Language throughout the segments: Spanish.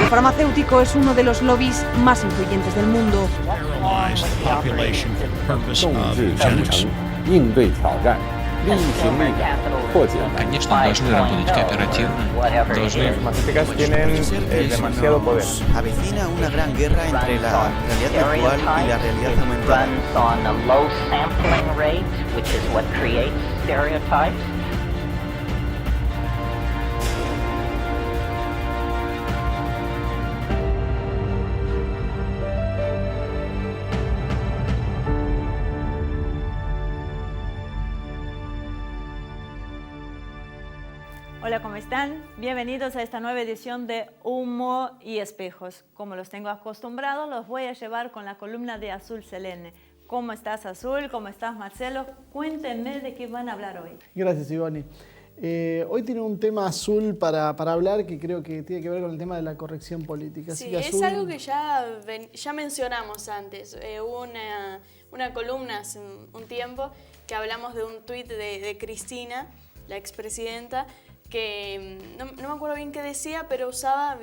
El farmacéutico es uno de los lobbies más influyentes del mundo. 应对挑战，力行力改，破解难题。 Конечно, должны работать кооперативно, должны... Las tienen demasiado poder. Avecina una gran guerra entre la realidad virtual y la realidad aumentada. Hola, ¿cómo están? Bienvenidos a esta nueva edición de Humo y Espejos. Como los tengo acostumbrados, los voy a llevar con la columna de Azul Selene. ¿Cómo estás, Azul? ¿Cómo estás, Marcelo? Cuéntenme de qué van a hablar hoy. Gracias, Ivonne. Hoy tiene un tema Azul para hablar que creo que tiene que ver con el tema de la corrección política. Así Sí, que es Azul... algo que ya mencionamos antes. Hubo una columna hace un tiempo que hablamos de un tuit de Cristina, la expresidenta, que no me acuerdo bien qué decía, pero usaba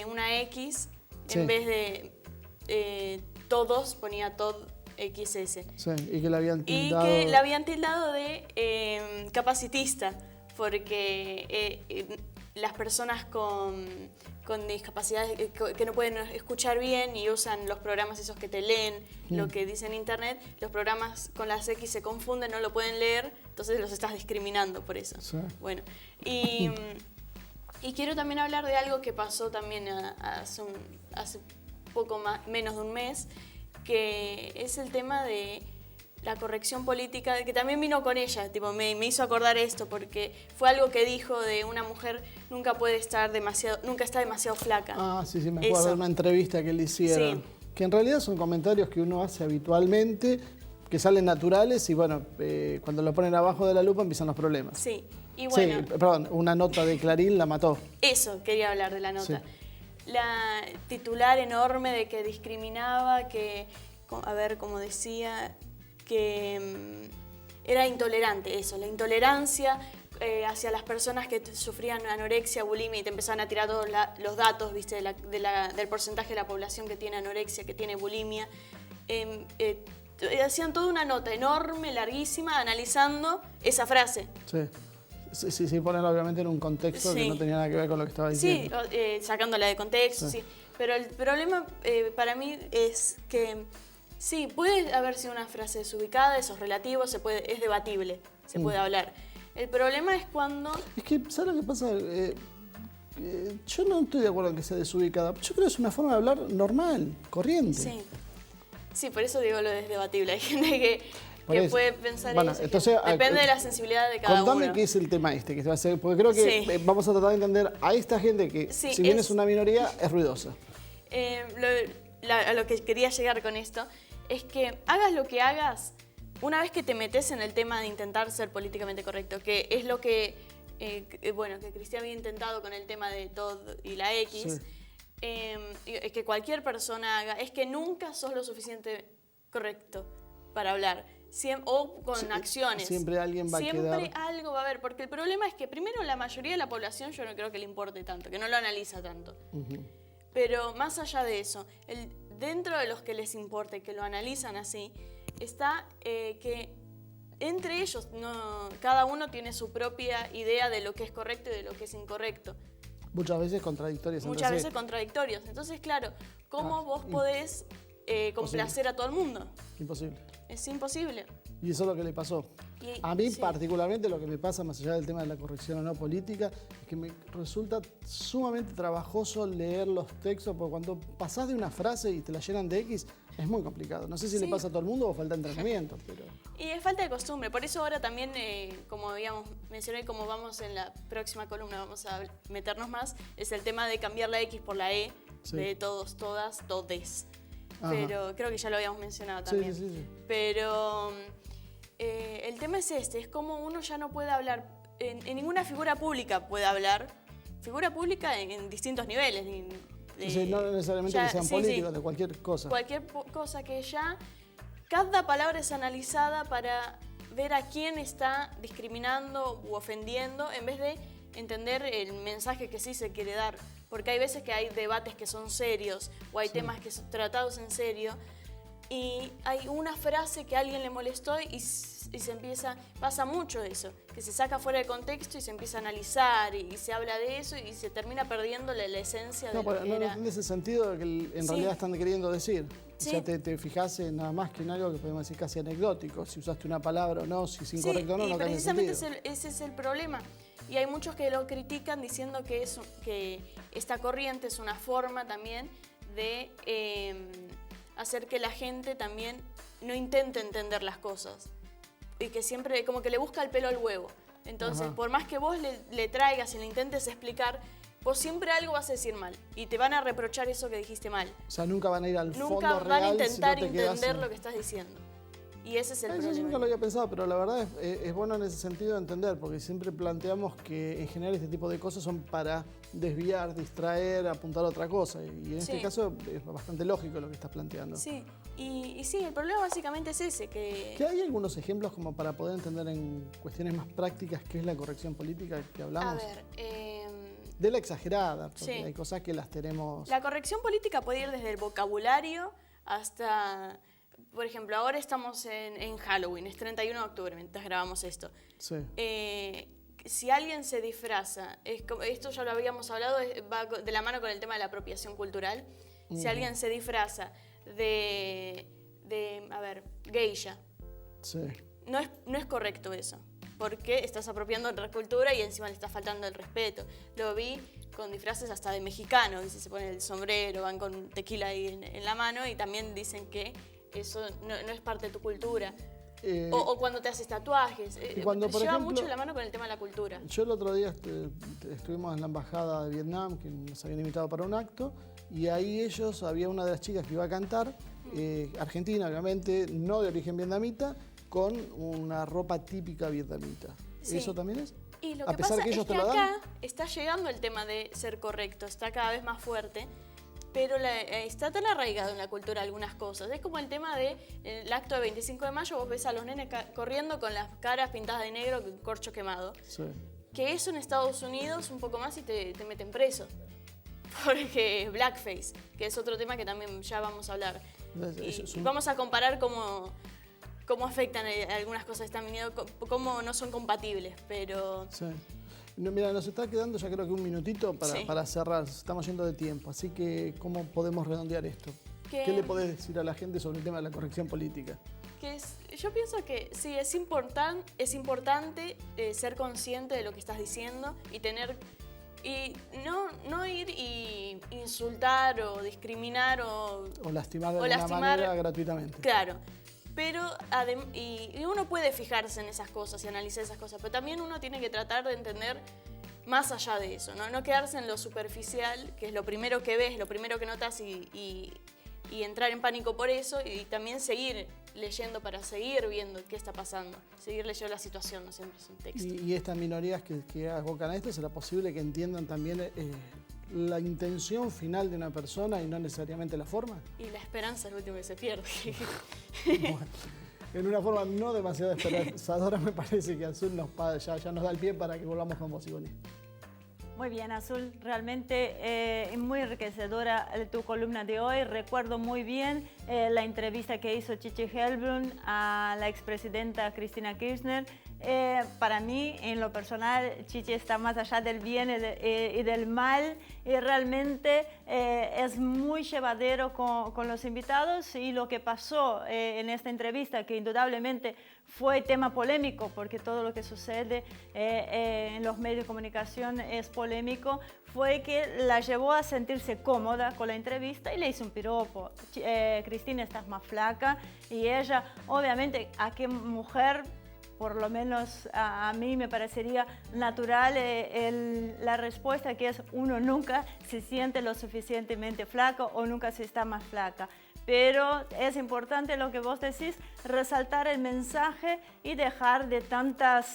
una X en vez de todos, ponía todo XS. Sí, y que la habían tildado... Y que la habían tildado de capacitista, porque las personas con discapacidades que no pueden escuchar bien y usan los programas esos que te leen lo que dice en internet, los programas con las X se confunden, no lo pueden leer, entonces los estás discriminando por eso. Sí. Bueno, y quiero también hablar de algo que pasó también hace poco menos de un mes, que es el tema de la corrección política, que también vino con ella, tipo, me hizo acordar esto, porque fue algo que dijo de una mujer nunca está demasiado flaca. Ah, sí, me acuerdo de una entrevista que le hicieron. Sí. Que en realidad son comentarios que uno hace habitualmente, que salen naturales y bueno, cuando lo ponen abajo de la lupa empiezan los problemas. Sí, y bueno... Sí, perdón, una nota de Clarín la mató. Eso, quería hablar de la nota. Sí. La titular enorme de que discriminaba, que, a ver, como decía... que era intolerante eso, la intolerancia hacia las personas que sufrían anorexia, bulimia y te empezaban a tirar todos los datos, ¿viste? del porcentaje de la población que tiene anorexia, que tiene bulimia. Hacían toda una nota enorme, larguísima, analizando esa frase. Sí, ponerla obviamente en un contexto que no tenía nada que ver con lo que estaba diciendo. Sí, sacándola de contexto, sí. Pero el problema para mí es que sí, puede haber sido una frase desubicada, eso es relativo, es debatible, se puede hablar. El problema es cuando... Es que, ¿sabes lo que pasa? Yo no estoy de acuerdo en que sea desubicada. Yo creo que es una forma de hablar normal, corriente. Sí, por eso digo lo de debatible. Hay gente que puede pensar eso. Entonces, depende de la sensibilidad de cada uno. Contame qué es el tema que se va a hacer, porque creo que vamos a tratar de entender a esta gente que, si bien es una minoría, es ruidosa. A lo que quería llegar con esto es que hagas lo que hagas, una vez que te metes en el tema de intentar ser políticamente correcto, que es lo que Cristian había intentado con el tema de todo y la X, que cualquier persona haga, es que nunca sos lo suficiente correcto para hablar, o con acciones. Siempre alguien va a quedar... Siempre algo va a haber, porque el problema es que primero la mayoría de la población yo no creo que le importe tanto, que no lo analiza tanto. Pero más allá de eso, dentro de los que les importa y que lo analizan así, está que entre ellos cada uno tiene su propia idea de lo que es correcto y de lo que es incorrecto. Muchas veces contradictorios. Muchas veces contradictorios. Entonces, claro, ¿cómo vos podés complacer a todo el mundo? Imposible. Es imposible. Y eso es lo que le pasó. A mí particularmente lo que me pasa, más allá del tema de la corrección o no política, es que me resulta sumamente trabajoso leer los textos, porque cuando pasás de una frase y te la llenan de X, es muy complicado. No sé si le pasa a todo el mundo o falta entrenamiento. Pero... Y es falta de costumbre. Por eso ahora también, como habíamos mencionado y como vamos en la próxima columna, vamos a meternos más, es el tema de cambiar la X por la E, de todos, todas, todes. Ajá. Pero creo que ya lo habíamos mencionado también. Sí. Pero... el tema es es como uno ya no puede hablar, en ninguna figura pública puede hablar, figura pública en distintos niveles. No necesariamente que sean políticos, de cualquier cosa. Cualquier cosa que cada palabra es analizada para ver a quién está discriminando u ofendiendo, en vez de entender el mensaje que sí se quiere dar. Porque hay veces que hay debates que son serios o hay temas que son tratados en serio y hay una frase que a alguien le molestó y se empieza, pasa mucho eso, que se saca fuera de contexto y se empieza a analizar y se habla de eso y se termina perdiendo la esencia de lo que no era. entiende ese sentido que en realidad están queriendo decir. Sí. O sea, te fijas en nada más que en algo que podemos decir casi anecdótico. Si usaste una palabra o no, si es incorrecto o no, no cambia el sentido. Precisamente ese es el problema. Y hay muchos que lo critican diciendo que esta corriente es una forma también de hacer que la gente también no intente entender las cosas. Y que siempre como que le busca el pelo al huevo. Entonces, por más que vos le traigas y le intentes explicar, vos siempre algo vas a decir mal. Y te van a reprochar eso que dijiste mal. O sea, nunca van a ir al fondo real. Nunca van a intentar si no te quedás entender lo que estás diciendo. Y ese es el problema. Yo nunca lo había pensado, pero la verdad es bueno en ese sentido entender, porque siempre planteamos que en general este tipo de cosas son para desviar, distraer, apuntar a otra cosa. Y en este caso es bastante lógico lo que estás planteando. Sí, y sí, el problema básicamente es ese, que ¿hay algunos ejemplos como para poder entender en cuestiones más prácticas qué es la corrección política que hablamos? A ver, de la exagerada, porque hay cosas que las tenemos... La corrección política puede ir desde el vocabulario hasta... Por ejemplo, ahora estamos en Halloween, es 31 de octubre mientras grabamos esto. Sí. Si alguien se disfraza, esto ya lo habíamos hablado, va de la mano con el tema de la apropiación cultural. Si alguien se disfraza de geisha, no es correcto eso, porque estás apropiando otra cultura y encima le estás faltando el respeto. Lo vi con disfraces hasta de mexicano, se ponen el sombrero, van con tequila ahí en la mano y también dicen que eso no es parte de tu cultura. O cuando te haces tatuajes. Cuando, por lleva ejemplo, mucho la mano con el tema de la cultura. Yo el otro día estuvimos en la embajada de Vietnam, que nos habían invitado para un acto, y ahí había una de las chicas que iba a cantar, argentina obviamente, no de origen vietnamita, con una ropa típica vietnamita. Sí. ¿Eso también es? Y lo a que pesar pasa que ellos es que te lo dan. acá está llegando el tema de ser correcto, está cada vez más fuerte. Pero está tan arraigado en la cultura algunas cosas. Es como el tema del acto de 25 de mayo, vos ves a los nenes corriendo con las caras pintadas de negro, corcho quemado. Sí. Que eso en Estados Unidos un poco más y te meten preso. Porque blackface, que es otro tema que también ya vamos a hablar. Y vamos a comparar cómo afectan algunas cosas que están viniendo, cómo no son compatibles, pero... Sí. No, mira, nos está quedando ya creo que un minutito para cerrar, estamos yendo de tiempo, así que ¿cómo podemos redondear esto? ¿Qué le podés decir a la gente sobre el tema de la corrección política? Yo pienso que sí, es importante ser consciente de lo que estás diciendo y no ir y insultar o discriminar o lastimar de alguna manera gratuitamente. Claro. Pero y uno puede fijarse en esas cosas y analizar esas cosas, pero también uno tiene que tratar de entender más allá de eso, no quedarse en lo superficial, que es lo primero que ves, lo primero que notas y entrar en pánico por eso, y también seguir leyendo para seguir viendo qué está pasando, seguir leyendo la situación, no siempre es un texto. Y estas minorías que abocan a esto, ¿será posible que entiendan también la intención final de una persona y no necesariamente la forma? Y la esperanza es lo último que se pierde. Bueno, en una forma no demasiado esperanzadora, me parece que Azul ya nos da el pie para que volvamos con vos, Ivonne. Muy bien, Azul, realmente muy enriquecedora tu columna de hoy. Recuerdo muy bien la entrevista que hizo Chichi Hellblum a la expresidenta Cristina Kirchner. Para mí, en lo personal, Chichi está más allá del bien y del mal, y realmente es muy llevadero con los invitados, y lo que pasó en esta entrevista, que indudablemente fue tema polémico, porque todo lo que sucede en los medios de comunicación es polémico, fue que la llevó a sentirse cómoda con la entrevista y le hizo un piropo. Cristina, estás más flaca, y ella, obviamente, ¿a qué mujer? Por lo menos a mí me parecería natural la respuesta, que es: uno nunca se siente lo suficientemente flaco o nunca se está más flaca. Pero es importante lo que vos decís, resaltar el mensaje y dejar de tantas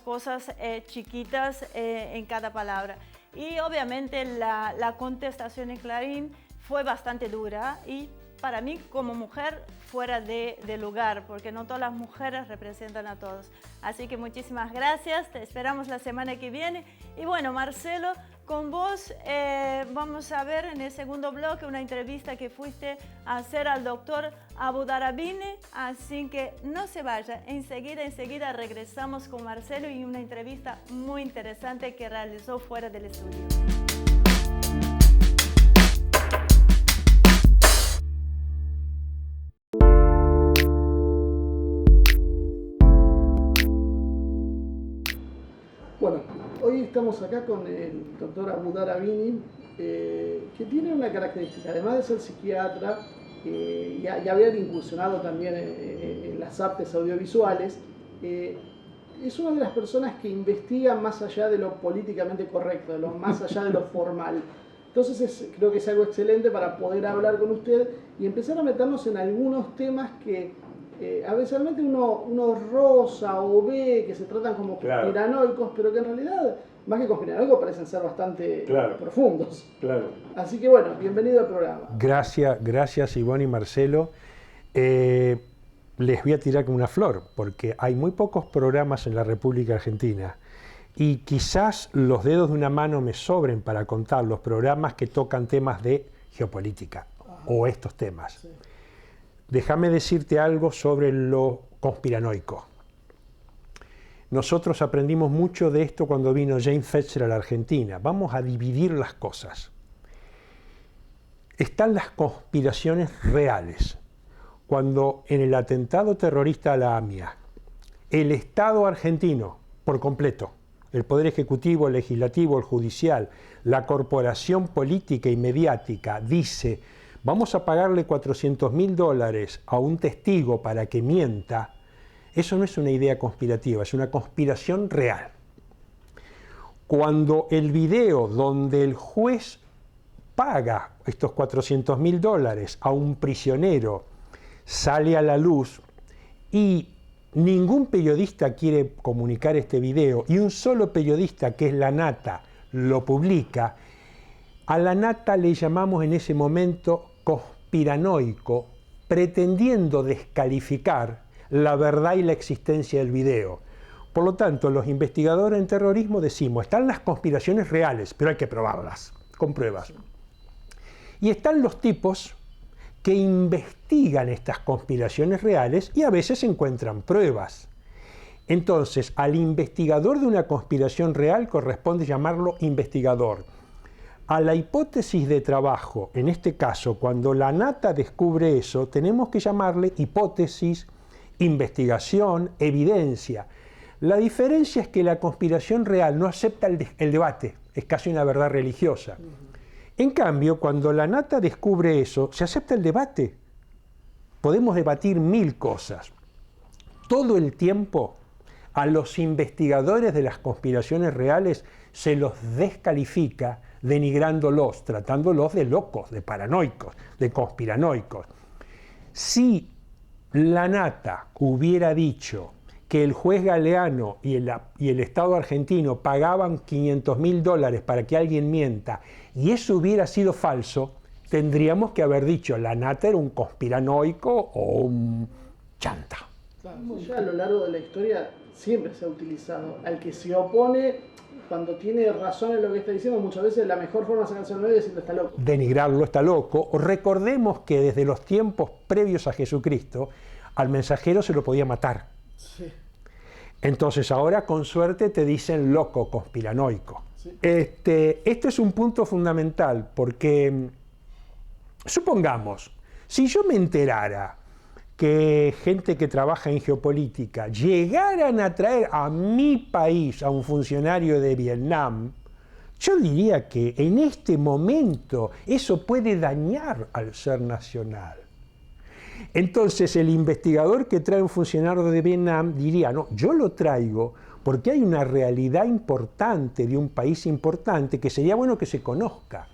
cosas chiquitas en cada palabra. Y obviamente la contestación en Clarín fue bastante dura y para mí como mujer fuera de lugar, porque no todas las mujeres representan a todos. Así que muchísimas gracias, te esperamos la semana que viene. Y bueno, Marcelo, con vos vamos a ver en el segundo bloque una entrevista que fuiste a hacer al doctor Abu Darabini, así que no se vaya, enseguida regresamos con Marcelo y una entrevista muy interesante que realizó fuera del estudio. Bueno, hoy estamos acá con el doctor Abu Darabini, que tiene una característica, además de ser psiquiatra y haber incursionado también en las artes audiovisuales, es una de las personas que investiga más allá de lo políticamente correcto, más allá de lo formal. Entonces creo que es algo excelente para poder hablar con usted y empezar a meternos en algunos temas que a veces uno roza o ve que se tratan como conspiranoicos, pero que en realidad, más que conspiranoicos, parecen ser bastante profundos. Claro. Así que bueno, bienvenido al programa. Gracias Ivonne y Marcelo. Les voy a tirar como una flor, porque hay muy pocos programas en la República Argentina y quizás los dedos de una mano me sobren para contar los programas que tocan temas de geopolítica o estos temas. Sí. Déjame decirte algo sobre lo conspiranoico. Nosotros aprendimos mucho de esto cuando vino James Fetzer a la Argentina. Vamos a dividir las cosas. Están las conspiraciones reales. Cuando en el atentado terrorista a la AMIA, el Estado argentino, por completo, el Poder Ejecutivo, el Legislativo, el Judicial, la corporación política y mediática, dice: vamos a pagarle $400.000 a un testigo para que mienta, eso no es una idea conspirativa, es una conspiración real. Cuando el video donde el juez paga estos $400.000 a un prisionero sale a la luz y ningún periodista quiere comunicar este video y un solo periodista, que es La Nata, lo publica, a La Nata le llamamos en ese momento conspiranoico, pretendiendo descalificar la verdad y la existencia del video. Por lo tanto, los investigadores en terrorismo decimos, están las conspiraciones reales, pero hay que probarlas, con pruebas. Y están los tipos que investigan estas conspiraciones reales y a veces encuentran pruebas. Entonces, al investigador de una conspiración real corresponde llamarlo investigador. A la hipótesis de trabajo, en este caso, cuando La Nata descubre eso, tenemos que llamarle hipótesis, investigación, evidencia. La diferencia es que la conspiración real no acepta el debate, es casi una verdad religiosa. En cambio, cuando La Nata descubre eso, se acepta el debate. Podemos debatir 1000 cosas. Todo el tiempo, a los investigadores de las conspiraciones reales se los descalifica, denigrándolos, tratándolos de locos, de paranoicos, de conspiranoicos. Si La Nata hubiera dicho que el juez Galeano y el Estado argentino pagaban $500.000 para que alguien mienta, y eso hubiera sido falso, tendríamos que haber dicho La Nata era un conspiranoico o un chanta. Claro, ya a lo largo de la historia siempre se ha utilizado. Al que se opone, cuando tiene razón en lo que está diciendo, muchas veces la mejor forma de sacarse el medio es decirlo está loco. Denigrarlo, está loco. Recordemos que desde los tiempos previos a Jesucristo, al mensajero se lo podía matar. Sí. Entonces ahora con suerte te dicen loco, conspiranoico. Sí. Este es un punto fundamental porque, supongamos, si yo me enterara que gente que trabaja en geopolítica llegaran a traer a mi país a un funcionario de Vietnam, yo diría que en este momento eso puede dañar al ser nacional. Entonces el investigador que trae un funcionario de Vietnam diría, no, yo lo traigo porque hay una realidad importante de un país importante que sería bueno que se conozca.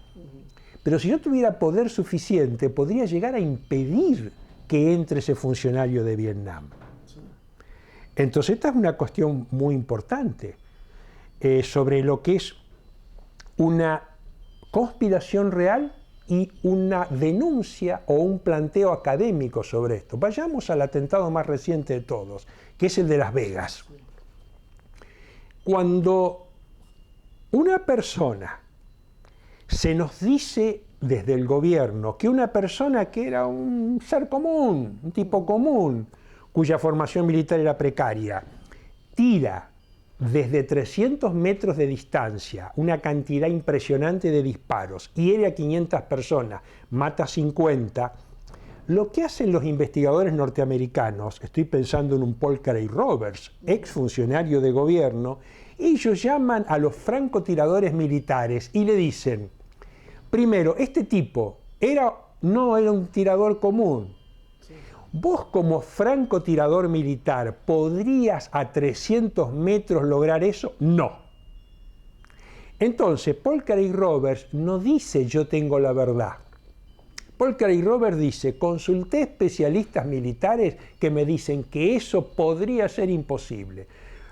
Pero si yo tuviera poder suficiente, podría llegar a impedir que entre ese funcionario de Vietnam. Entonces esta es una cuestión muy importante sobre lo que es una conspiración real y una denuncia o un planteo académico sobre esto. Vayamos al atentado más reciente de todos, que es el de Las Vegas. Cuando una persona se nos dice desde el gobierno que una persona que era un ser común, un tipo común, cuya formación militar era precaria, tira desde 300 metros de distancia una cantidad impresionante de disparos, hiere a 500 personas, mata a 50, lo que hacen los investigadores norteamericanos, estoy pensando en un Paul Craig Roberts, exfuncionario de gobierno, ellos llaman a los francotiradores militares y le dicen, primero, este tipo no era un tirador común. ¿Vos como francotirador militar podrías a 300 metros lograr eso? No. Entonces, Paul Craig Roberts no dice yo tengo la verdad. Paul Craig Roberts dice, consulté especialistas militares que me dicen que eso podría ser imposible.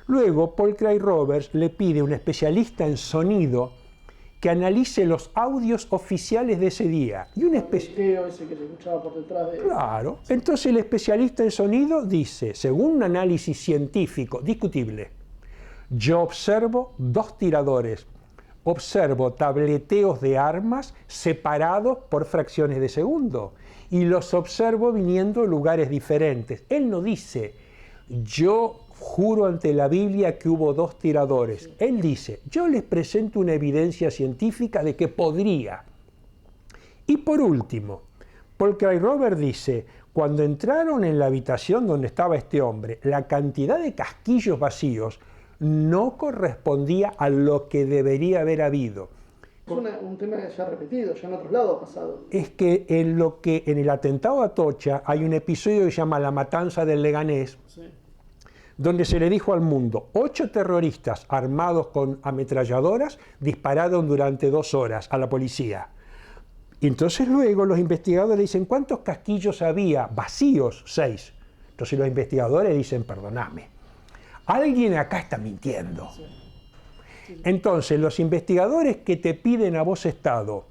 Luego, Paul Craig Roberts le pide a un especialista en sonido que analice los audios oficiales de ese día. Y un ese que se escuchaba por detrás de... Claro. Entonces el especialista en sonido dice, según un análisis científico discutible, yo observo 2 tiradores, observo tableteos de armas separados por fracciones de segundo y los observo viniendo de lugares diferentes. Él no dice, yo juro ante la Biblia que hubo 2 tiradores. Él dice, yo les presento una evidencia científica de que podría. Y por último, Paul Craig Roberts dice, cuando entraron en la habitación donde estaba este hombre, la cantidad de casquillos vacíos no correspondía a lo que debería haber habido. Es un tema que ya ha repetido, ya en otros lados ha pasado. Es que en el atentado a Atocha hay un episodio que se llama La Matanza del Leganés, sí, donde se le dijo al mundo, 8 terroristas armados con ametralladoras dispararon durante 2 horas a la policía. Y entonces luego los investigadores dicen, ¿cuántos casquillos había? Vacíos, 6. Entonces los investigadores dicen, perdoname, alguien acá está mintiendo. Entonces los investigadores que te piden a vos Estado,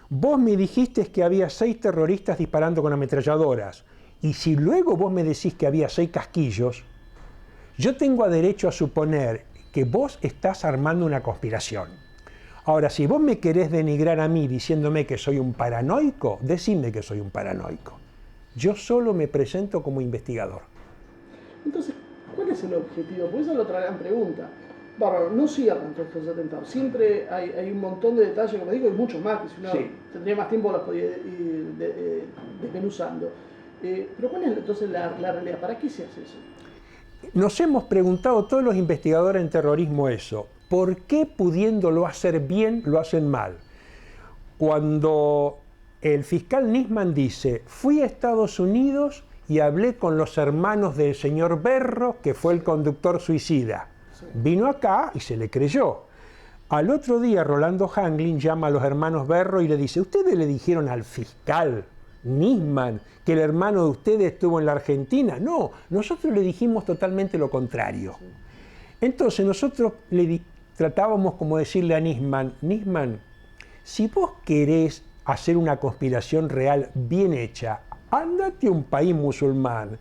vos me dijiste que había 6 terroristas disparando con ametralladoras, y si luego vos me decís que había 6 casquillos, yo tengo derecho a suponer que vos estás armando una conspiración. Ahora, si vos me querés denigrar a mí diciéndome que soy un paranoico, decidme que soy un paranoico. Yo solo me presento como investigador. Entonces, ¿cuál es el objetivo? Porque esa es la otra gran pregunta. Bárbaro, no cierran todos estos atentados. Siempre hay un montón de detalles, como digo, y muchos más, que si uno tendría más tiempo los podría ir desmenuzando. Pero ¿cuál es entonces la realidad? ¿Para qué se hace eso? Nos hemos preguntado todos los investigadores en terrorismo eso. ¿Por qué pudiéndolo hacer bien, lo hacen mal? Cuando el fiscal Nisman dice, fui a Estados Unidos y hablé con los hermanos del señor Berro, que fue el conductor suicida. Vino acá y se le creyó. Al otro día, Rolando Hanglin llama a los hermanos Berro y le dice, ¿ustedes le dijeron al fiscal Nisman que el hermano de ustedes estuvo en la Argentina? No, nosotros le dijimos totalmente lo contrario. Entonces nosotros tratábamos como decirle a Nisman, Nisman, si vos querés hacer una conspiración real bien hecha, ándate a un país musulmán,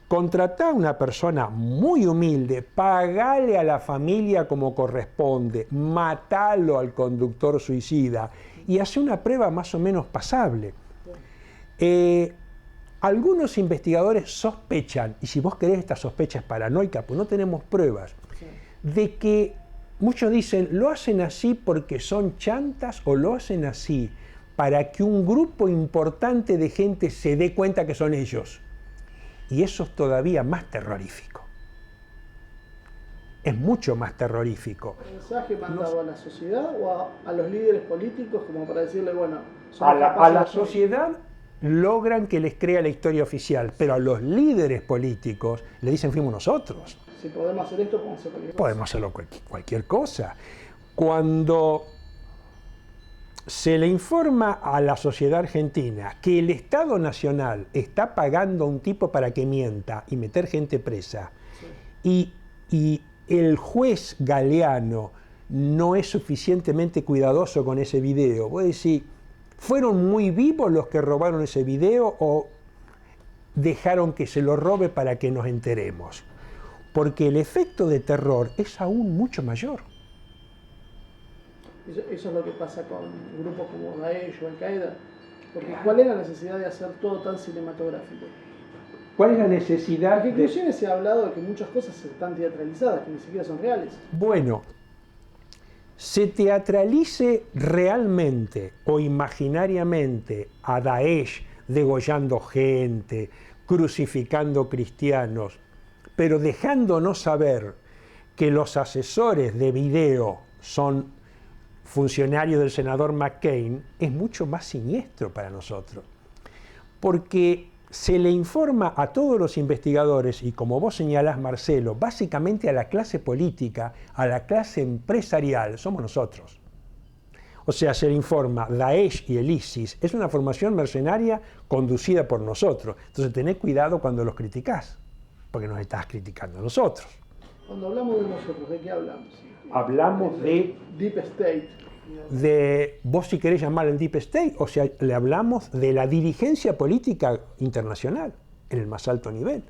contratá a una persona muy humilde, pagale a la familia como corresponde, matalo al conductor suicida y hace una prueba más o menos pasable. Algunos investigadores sospechan, y si vos querés esta sospecha es paranoica, pues no tenemos pruebas, de que muchos dicen, lo hacen así porque son chantas o lo hacen así para que un grupo importante de gente se dé cuenta que son ellos. Y eso es todavía más terrorífico. Es mucho más terrorífico. ¿El mensaje mandado a la sociedad o a los líderes políticos como para decirle, bueno, a la sociedad logran que les crea la historia oficial, pero a los líderes políticos le dicen fuimos nosotros. Si podemos hacer esto, podemos hacer cualquier cosa. Podemos hacerlo cualquier cosa. Cuando se le informa a la sociedad argentina que el Estado Nacional está pagando a un tipo para que mienta y meter gente presa, y el juez Galeano no es suficientemente cuidadoso con ese video, vos decís, ¿Fueron muy vivos los que robaron ese video o dejaron que se lo robe para que nos enteremos? Porque el efecto de terror es aún mucho mayor. Eso es lo que pasa con grupos como Daesh o Al-Qaeda. Porque ¿cuál es la necesidad de hacer todo tan cinematográfico? ¿Cuál es la necesidad? Porque inclusive se ha hablado de que muchas cosas están teatralizadas, que ni siquiera son reales. Bueno, se teatralice realmente o imaginariamente a Daesh degollando gente, crucificando cristianos, pero dejándonos saber que los asesores de video son funcionarios del senador McCain, es mucho más siniestro para nosotros. Porque se le informa a todos los investigadores, y como vos señalás, Marcelo, básicamente a la clase política, a la clase empresarial, somos nosotros. O sea, se le informa, Daesh y el ISIS es una formación mercenaria conducida por nosotros. Entonces tenés cuidado cuando los criticás, porque nos estás criticando a nosotros. Cuando hablamos de nosotros, ¿de qué hablamos? Hablamos de Deep State. Vos si querés llamar el Deep State, o sea, le hablamos de la dirigencia política internacional, en el más alto nivel.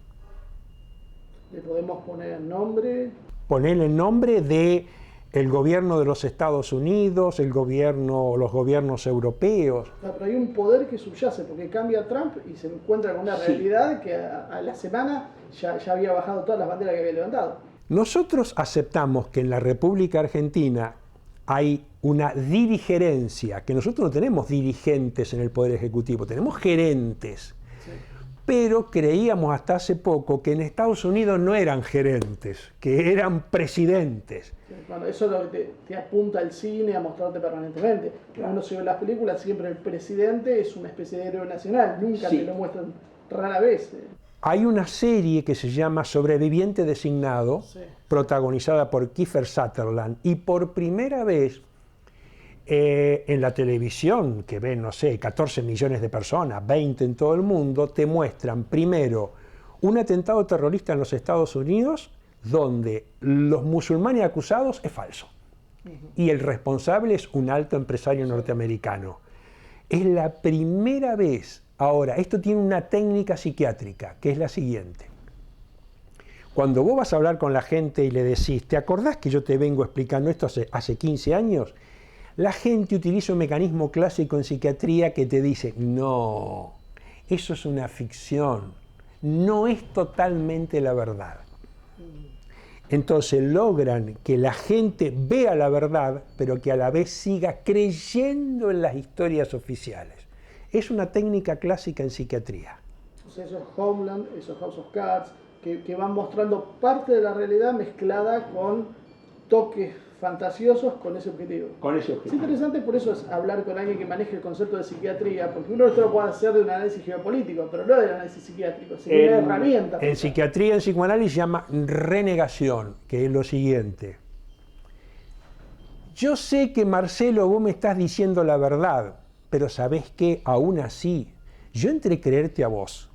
¿Le podemos poner nombre? Ponerle el nombre de el gobierno de los Estados Unidos, los gobiernos europeos. No, pero hay un poder que subyace, porque cambia Trump y se encuentra con una realidad que a la semana ya había bajado todas las banderas que había levantado. Nosotros aceptamos que en la República Argentina hay una dirigerencia, que nosotros no tenemos dirigentes en el Poder Ejecutivo, tenemos gerentes. Sí. Pero creíamos hasta hace poco que en Estados Unidos no eran gerentes, que eran presidentes. Sí, bueno, eso es lo que te apunta al cine a mostrarte permanentemente. Claro. Uno se ve en las películas, siempre el presidente es una especie de héroe nacional, nunca te lo muestran, rara vez. Hay una serie que se llama Sobreviviente Designado, sí, protagonizada por Kiefer Sutherland, y por primera vez en la televisión, que ven, no sé, 14 millones de personas, 20 en todo el mundo, te muestran primero un atentado terrorista en los Estados Unidos, donde los musulmanes acusados es falso, y el responsable es un alto empresario norteamericano. Es la primera vez. Ahora, esto tiene una técnica psiquiátrica, que es la siguiente. Cuando vos vas a hablar con la gente y le decís, ¿te acordás que yo te vengo explicando esto hace 15 años? La gente utiliza un mecanismo clásico en psiquiatría que te dice, no, eso es una ficción, no es totalmente la verdad. Entonces logran que la gente vea la verdad, pero que a la vez siga creyendo en las historias oficiales. Es una técnica clásica en psiquiatría. O sea, esos Homeland, esos House of Cards, que van mostrando parte de la realidad mezclada con toques fantasiosos con ese objetivo. Con ese objetivo. Es interesante, por eso es hablar con alguien que maneje el concepto de psiquiatría, porque uno esto lo puede hacer de un análisis geopolítico, pero no de análisis psiquiátrico, sino de herramientas. En psiquiatría, en psicoanálisis, se llama renegación, que es lo siguiente. Yo sé que, Marcelo, vos me estás diciendo la verdad, pero ¿sabés qué? Aún así, yo entre creerte a vos,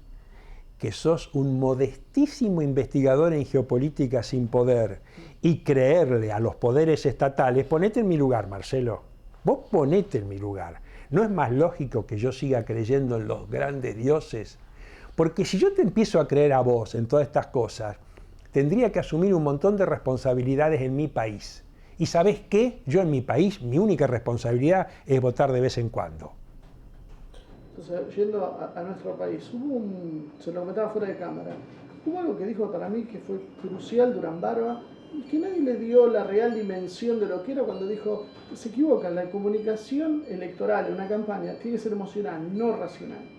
que sos un modestísimo investigador en geopolítica sin poder, y creerle a los poderes estatales, ponete en mi lugar, Marcelo. Vos ponete en mi lugar. ¿No es más lógico que yo siga creyendo en los grandes dioses? Porque si yo te empiezo a creer a vos en todas estas cosas, tendría que asumir un montón de responsabilidades en mi país. ¿Y sabés qué? Yo en mi país, mi única responsabilidad es votar de vez en cuando. Entonces, yendo a nuestro país, se lo comentaba fuera de cámara, hubo algo que dijo para mí que fue crucial, Durán Barba, y que nadie le dio la real dimensión de lo que era cuando dijo, se equivocan, la comunicación electoral en una campaña tiene que ser emocional, no racional.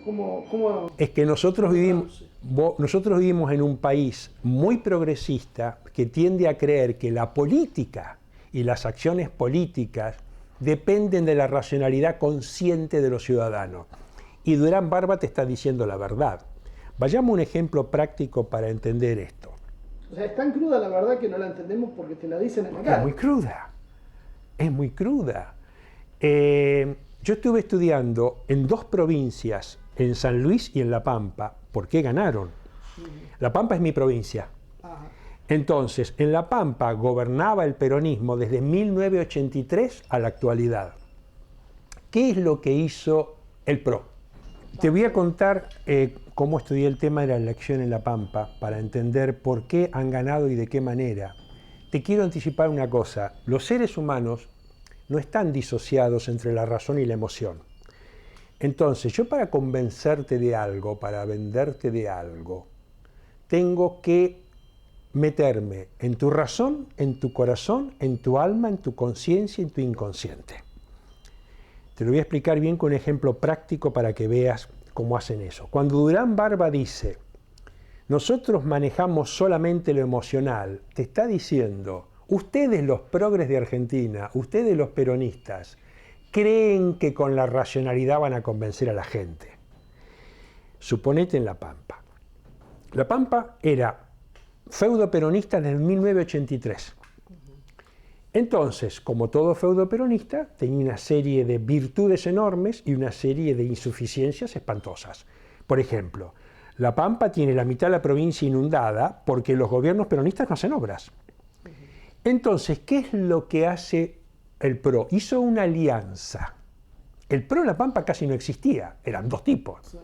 ¿Cómo? Es que nosotros vivimos en un país muy progresista que tiende a creer que la política y las acciones políticas dependen de la racionalidad consciente de los ciudadanos. Y Durán Barba te está diciendo la verdad. Vayamos a un ejemplo práctico para entender esto. O sea, es tan cruda la verdad que no la entendemos porque te la dicen en la cara. Es muy cruda. Es muy cruda. Yo estuve estudiando en 2 provincias, en San Luis y en La Pampa. ¿Por qué ganaron? La Pampa es mi provincia. Ajá. Entonces, en La Pampa gobernaba el peronismo desde 1983 a la actualidad. ¿qué es lo que hizo el PRO? Te voy a contar cómo estudié el tema de la elección en La Pampa para entender por qué han ganado y de qué manera. Te quiero anticipar una cosa, los seres humanos no están disociados entre la razón y la emoción. Entonces, yo para convencerte de algo, para venderte de algo, tengo que meterme en tu razón, en tu corazón, en tu alma, en tu conciencia, en tu inconsciente. Te lo voy a explicar bien con un ejemplo práctico para que veas cómo hacen eso. Cuando Durán Barba dice, nosotros manejamos solamente lo emocional, te está diciendo, ustedes los progres de Argentina, ustedes los peronistas, creen que con la racionalidad van a convencer a la gente. Suponete en La Pampa. La Pampa era feudo peronista desde 1983. Entonces, como todo feudo peronista, tenía una serie de virtudes enormes y una serie de insuficiencias espantosas. Por ejemplo, La Pampa tiene la mitad de la provincia inundada porque los gobiernos peronistas no hacen obras. Entonces, ¿qué es lo que hace el PRO? Hizo una alianza. El PRO en La Pampa casi no existía, eran dos tipos.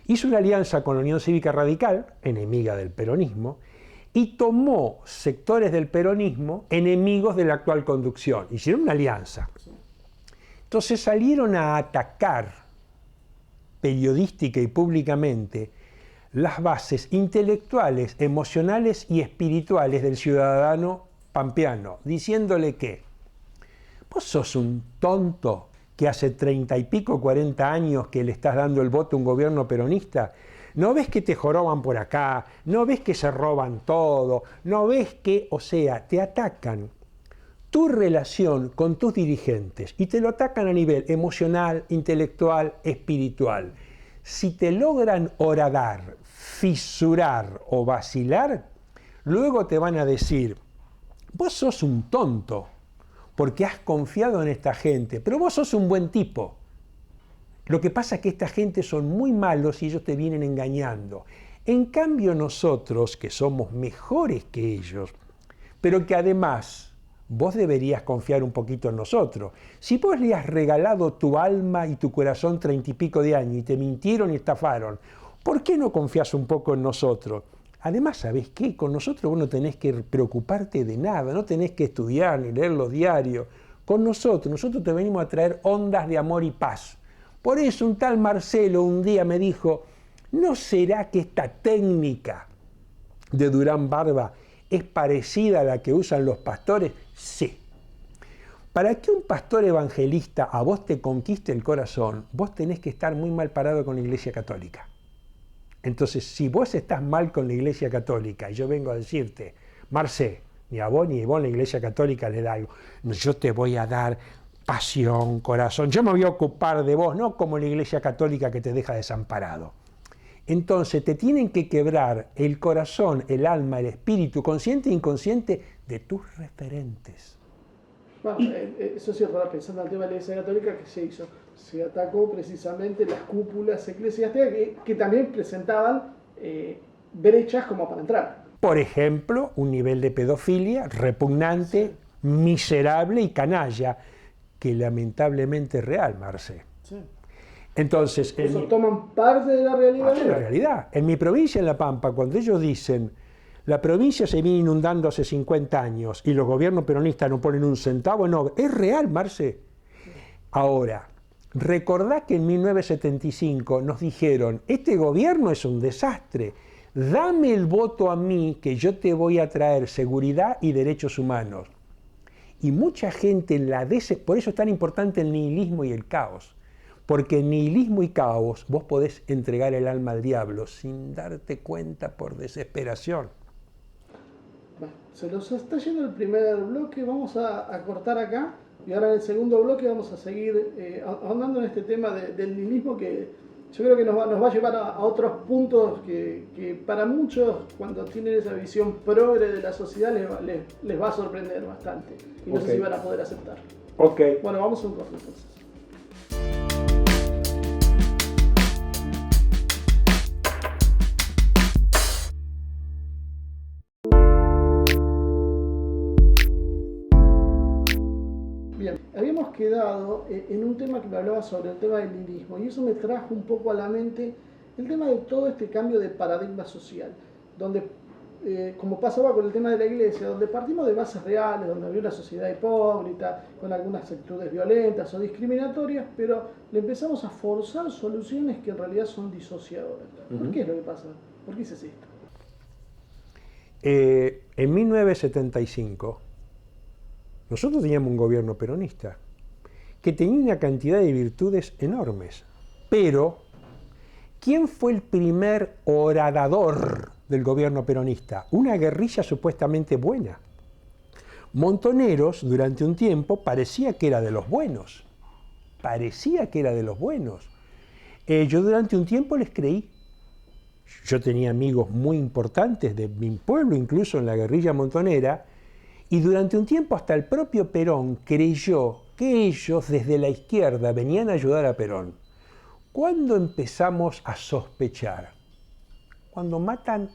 Hizo una alianza con la Unión Cívica Radical, enemiga del peronismo, y tomó sectores del peronismo enemigos de la actual conducción. Hicieron una alianza. Entonces salieron a atacar periodística y públicamente las bases intelectuales, emocionales y espirituales del ciudadano pampeano, diciéndole que vos sos un tonto que hace 30 y pico, 40 años que le estás dando el voto a un gobierno peronista. ¿No ves que te joroban por acá? ¿No ves que se roban todo? ¿No ves que, o sea, te atacan tu relación con tus dirigentes y te lo atacan a nivel emocional, intelectual, espiritual? Si te logran horadar, fisurar o vacilar, luego te van a decir, vos sos un tonto porque has confiado en esta gente, pero vos sos un buen tipo. Lo que pasa es que esta gente son muy malos y ellos te vienen engañando. En cambio nosotros, que somos mejores que ellos, pero que además vos deberías confiar un poquito en nosotros. Si vos le has regalado tu alma y tu corazón 30 y pico de años y te mintieron y estafaron, ¿por qué no confías un poco en nosotros? Además, ¿sabés qué? Con nosotros vos no tenés que preocuparte de nada, no tenés que estudiar ni leer los diarios. Con nosotros te venimos a traer ondas de amor y paz. Por eso un tal Marcelo un día me dijo, ¿no será que esta técnica de Durán Barba es parecida a la que usan los pastores? Sí. Para que un pastor evangelista a vos te conquiste el corazón, vos tenés que estar muy mal parado con la Iglesia Católica. Entonces, si vos estás mal con la Iglesia Católica y yo vengo a decirte, Marcé, ni a vos ni a vos la Iglesia Católica le da algo, yo te voy a dar pasión, corazón, yo me voy a ocupar de vos, no como la Iglesia Católica que te deja desamparado. Entonces te tienen que quebrar el corazón, el alma, el espíritu, consciente e inconsciente de tus referentes. Bueno, eso sí, pensando en el tema de la Iglesia Católica, que se hizo? Se atacó precisamente las cúpulas eclesiásticas que también presentaban brechas como para entrar. Por ejemplo, un nivel de pedofilia repugnante, sí, miserable y canalla, que lamentablemente es real, Marce. Sí. Entonces, eso toman parte de la realidad. Parte de la realidad. En mi provincia, en La Pampa, cuando ellos dicen la provincia se viene inundando hace 50 años y los gobiernos peronistas no ponen un centavo en obra, es real, Marce. Ahora, recordá que en 1975 nos dijeron, este gobierno es un desastre, dame el voto a mí que yo te voy a traer seguridad y derechos humanos. Y mucha gente en la por eso es tan importante el nihilismo y el caos. Porque en nihilismo y caos vos podés entregar el alma al diablo sin darte cuenta por desesperación. Bueno, se nos está yendo el primer bloque, vamos a cortar acá y ahora en el segundo bloque vamos a seguir ahondando en este tema del nihilismo que yo creo que nos va a llevar a otros puntos que para muchos cuando tienen esa visión progre de la sociedad les va a sorprender bastante y no sé si van a poder aceptar. Okay. Bueno, vamos a un corte entonces. Bien, habíamos quedado en un tema que me hablaba sobre el tema del nihilismo, y eso me trajo un poco a la mente el tema de todo este cambio de paradigma social, donde, como pasaba con el tema de la iglesia, donde partimos de bases reales, donde había una sociedad hipócrita, con algunas actitudes violentas o discriminatorias, pero le empezamos a forzar soluciones que en realidad son disociadoras. ¿Por qué es lo que pasa? ¿Por qué es esto? En 1975, nosotros teníamos un gobierno peronista que tenía una cantidad de virtudes enormes, pero ¿quién fue el primer orador del gobierno peronista? Una guerrilla supuestamente buena. Montoneros, durante un tiempo, parecía que era de los buenos. Parecía que era de los buenos. Yo durante un tiempo les creí. Yo tenía amigos muy importantes de mi pueblo, incluso en la guerrilla montonera, y durante un tiempo hasta el propio Perón creyó que ellos desde la izquierda venían a ayudar a Perón. ¿Cuándo empezamos a sospechar? Cuando matan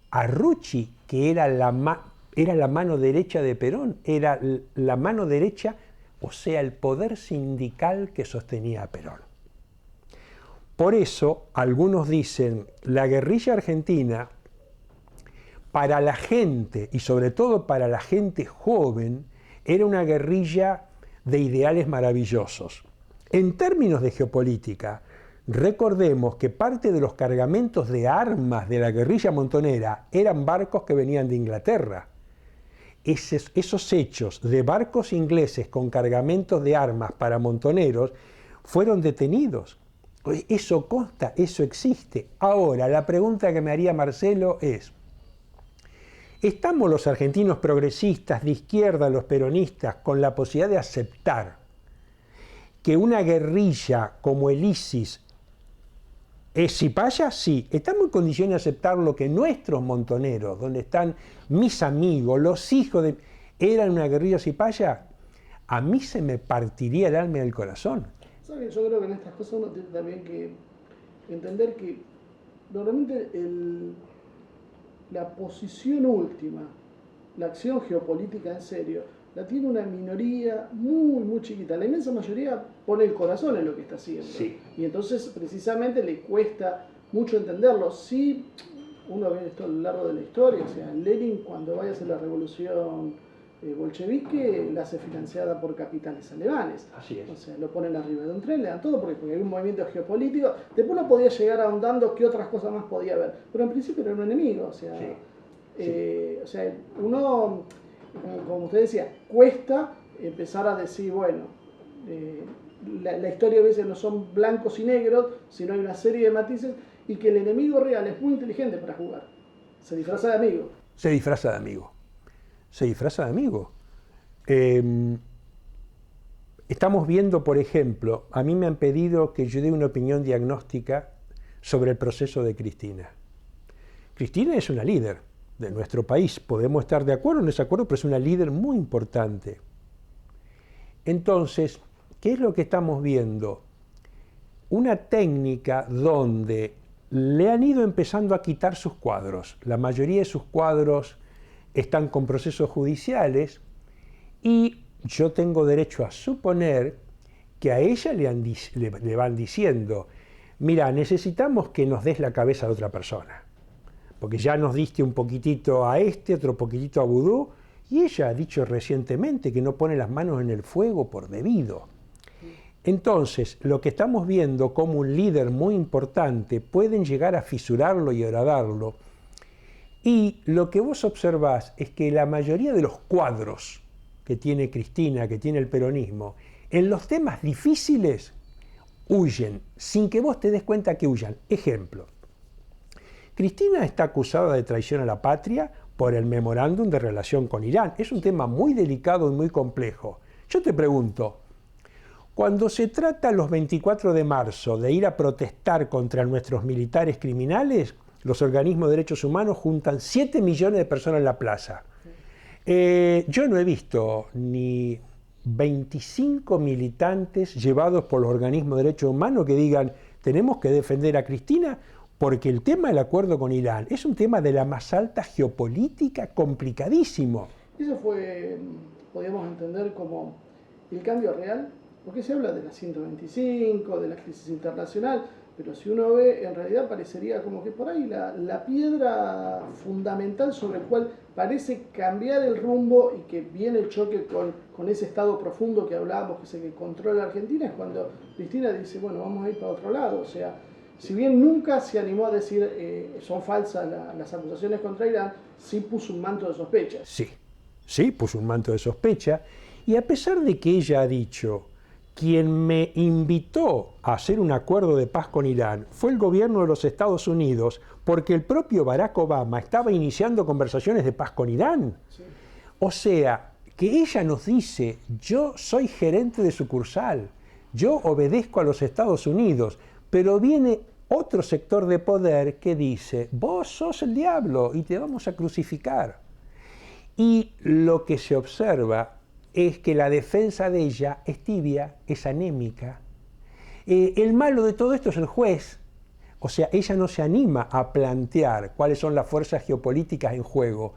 a Rucci, que era la mano derecha de Perón, era la mano derecha, o sea, el poder sindical que sostenía a Perón. Por eso, algunos dicen, la guerrilla argentina, para la gente, y sobre todo para la gente joven, era una guerrilla de ideales maravillosos. En términos de geopolítica, recordemos que parte de los cargamentos de armas de la guerrilla montonera eran barcos que venían de Inglaterra. Esos hechos de barcos ingleses con cargamentos de armas para montoneros fueron detenidos. Eso consta, eso existe. Ahora, la pregunta que me haría Marcelo es, ¿estamos los argentinos progresistas, de izquierda, los peronistas, con la posibilidad de aceptar que una guerrilla como el ISIS es cipaya? Sí. ¿Estamos en condiciones de aceptar lo que nuestros montoneros, donde están mis amigos, los hijos de... eran una guerrilla cipaya? A mí se me partiría el alma del corazón. Yo creo que en estas cosas uno tiene también que entender que normalmente la posición última, la acción geopolítica en serio, la tiene una minoría muy, muy chiquita. La inmensa mayoría pone el corazón en lo que está haciendo. Sí. Y entonces precisamente le cuesta mucho entenderlo. Sí, uno ve esto a lo largo de la historia, o sea, Lenin cuando vaya a hacer la revolución bolchevique la hace financiada por capitales alemanes. Así es. O sea, lo ponen arriba de un tren, le dan todo porque hay un movimiento geopolítico. Después uno podía llegar ahondando qué otras cosas más podía haber. Pero en principio era un enemigo. O sea, o sea uno, como usted decía, cuesta empezar a decir, bueno, la historia a veces no son blancos y negros, sino hay una serie de matices y que el enemigo real es muy inteligente para jugar. Se disfraza de amigo. Se disfraza de amigo. Se disfraza de amigo. Estamos viendo, por ejemplo, a mí me han pedido que yo dé una opinión diagnóstica sobre el proceso de Cristina. Cristina es una líder de nuestro país, podemos estar de acuerdo o en desacuerdo, pero es una líder muy importante. Entonces, ¿qué es lo que estamos viendo? Una técnica donde le han ido empezando a quitar sus cuadros. La mayoría de sus cuadros están con procesos judiciales y yo tengo derecho a suponer que a ella le van diciendo, mira, necesitamos que nos des la cabeza de otra persona, porque ya nos diste un poquitito a este, otro poquitito a Vudú, y ella ha dicho recientemente que no pone las manos en el fuego por debido. Entonces, lo que estamos viendo como un líder muy importante, pueden llegar a fisurarlo y horadarlo. Y lo que vos observás es que la mayoría de los cuadros que tiene Cristina, que tiene el peronismo, en los temas difíciles huyen, sin que vos te des cuenta que huyan. Ejemplo, Cristina está acusada de traición a la patria por el memorándum de relación con Irán. Es un tema muy delicado y muy complejo. Yo te pregunto, cuando se trata los 24 de marzo de ir a protestar contra nuestros militares criminales, los organismos de derechos humanos juntan 7 millones de personas en la plaza. Yo no he visto ni 25 militantes llevados por los organismos de derechos humanos que digan tenemos que defender a Cristina porque el tema del acuerdo con Irán es un tema de la más alta geopolítica complicadísimo. Eso fue, podríamos entender como el cambio real, porque se habla de la 125, de la crisis internacional, pero si uno ve, en realidad parecería como que por ahí la piedra fundamental sobre el cual parece cambiar el rumbo y que viene el choque con ese estado profundo que hablábamos, que es el que controla Argentina, es cuando Cristina dice, bueno, vamos a ir para otro lado. O sea, si bien nunca se animó a decir son falsas las acusaciones contra Irán, sí puso un manto de sospecha. Sí, puso un manto de sospecha. Y a pesar de que ella ha dicho, quien me invitó a hacer un acuerdo de paz con Irán fue el gobierno de los Estados Unidos, porque el propio Barack Obama estaba iniciando conversaciones de paz con Irán. Sí. O sea, que ella nos dice, yo soy gerente de sucursal, yo obedezco a los Estados Unidos, pero viene otro sector de poder que dice, vos sos el diablo y te vamos a crucificar. Y lo que se observa es que la defensa de ella es tibia, es anémica. El malo de todo esto es el juez. O sea, ella no se anima a plantear cuáles son las fuerzas geopolíticas en juego.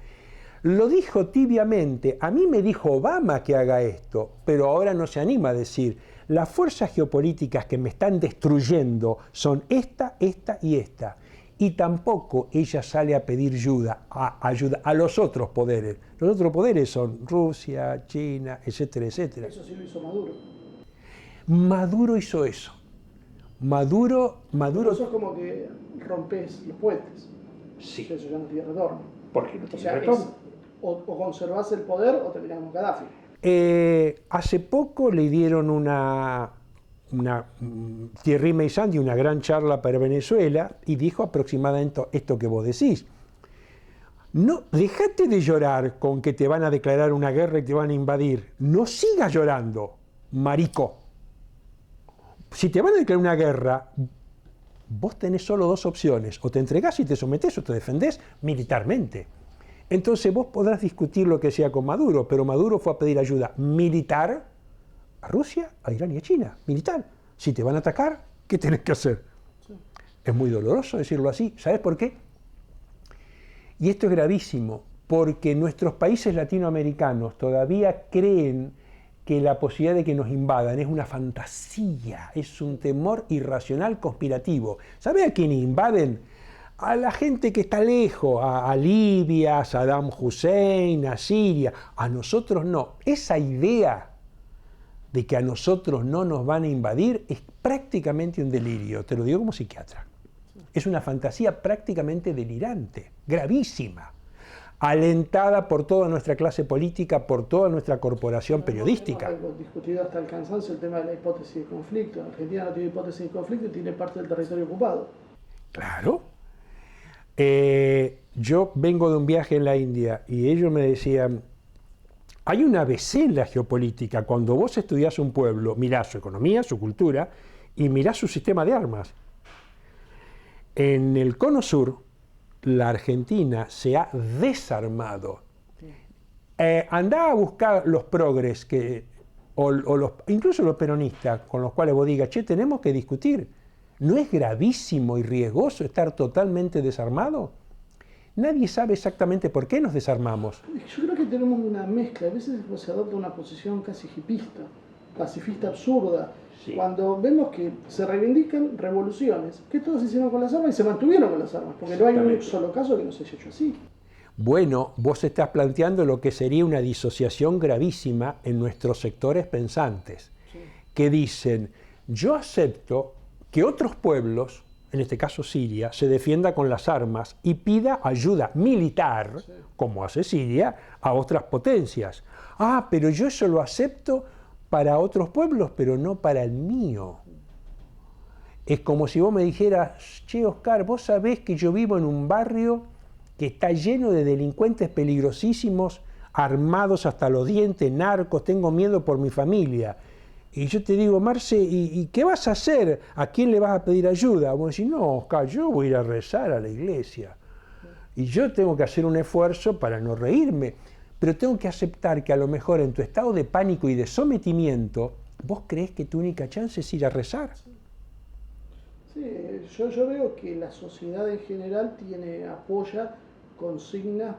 Lo dijo tibiamente. A mí me dijo Obama que haga esto, pero ahora no se anima a decir, las fuerzas geopolíticas que me están destruyendo son esta, esta y esta. Y tampoco ella sale a pedir ayuda a los otros poderes. Los otros poderes son Rusia, China, etcétera, etcétera. Eso sí lo hizo Maduro. Maduro hizo eso. Maduro... Eso es como que rompes los puentes. Sí. Eso ya no tiene retorno. ¿Por qué no tiene retorno? O conservás el poder o terminás con Gaddafi. Hace poco le dieron Thierry Meyssan, una gran charla para Venezuela, y dijo aproximadamente esto que vos decís. No, dejate de llorar con que te van a declarar una guerra y te van a invadir. No sigas llorando, marico. Si te van a declarar una guerra, vos tenés solo dos opciones. O te entregás y te sometés o te defendés militarmente. Entonces vos podrás discutir lo que sea con Maduro, pero Maduro fue a pedir ayuda militar a Rusia, a Irán y a China. Militar. Si te van a atacar, ¿qué tenés que hacer? Sí. Es muy doloroso decirlo así. ¿Sabes por qué? Y esto es gravísimo, porque nuestros países latinoamericanos todavía creen que la posibilidad de que nos invadan es una fantasía, es un temor irracional conspirativo. ¿Sabe a quién invaden? A la gente que está lejos, a Libia, a Saddam Hussein, a Siria. A nosotros no. Esa idea de que a nosotros no nos van a invadir es prácticamente un delirio, te lo digo como psiquiatra. Es una fantasía prácticamente delirante, gravísima, alentada por toda nuestra clase política, por toda nuestra corporación periodística. Hemos discutido hasta el cansancio el tema de la hipótesis de conflicto. Argentina no tiene hipótesis de conflicto y tiene parte del territorio ocupado. Claro. Yo vengo de un viaje en la India y ellos me decían, hay una ABC en la geopolítica. Cuando vos estudiás un pueblo, mirás su economía, su cultura y mirás su sistema de armas. En el cono sur, la Argentina se ha desarmado. Andá a buscar los progres, incluso los peronistas, con los cuales vos digas, che, tenemos que discutir. ¿No es gravísimo y riesgoso estar totalmente desarmado? Nadie sabe exactamente por qué nos desarmamos. Yo creo que tenemos una mezcla. A veces se adopta una posición casi hipista, pacifista absurda. Sí. Cuando vemos que se reivindican revoluciones, que todos hicieron con las armas y se mantuvieron con las armas, porque no hay un solo caso que no se haya hecho así. Bueno, vos estás planteando lo que sería una disociación gravísima en nuestros sectores pensantes, sí, que dicen, yo acepto que otros pueblos, en este caso Siria, se defienda con las armas y pida ayuda militar, sí, como hace Siria, a otras potencias. Ah, pero yo eso lo acepto para otros pueblos, pero no para el mío. Es como si vos me dijeras, che, Oscar, vos sabés que yo vivo en un barrio que está lleno de delincuentes peligrosísimos, armados hasta los dientes, narcos, tengo miedo por mi familia. Y yo te digo, Marce, ¿y qué vas a hacer? ¿A quién le vas a pedir ayuda? Vos decís, no, Oscar, yo voy a ir a rezar a la iglesia. Y yo tengo que hacer un esfuerzo para no reírme. Pero tengo que aceptar que a lo mejor en tu estado de pánico y de sometimiento, vos crees que tu única chance es ir a rezar. Sí, yo veo que la sociedad en general apoya consignas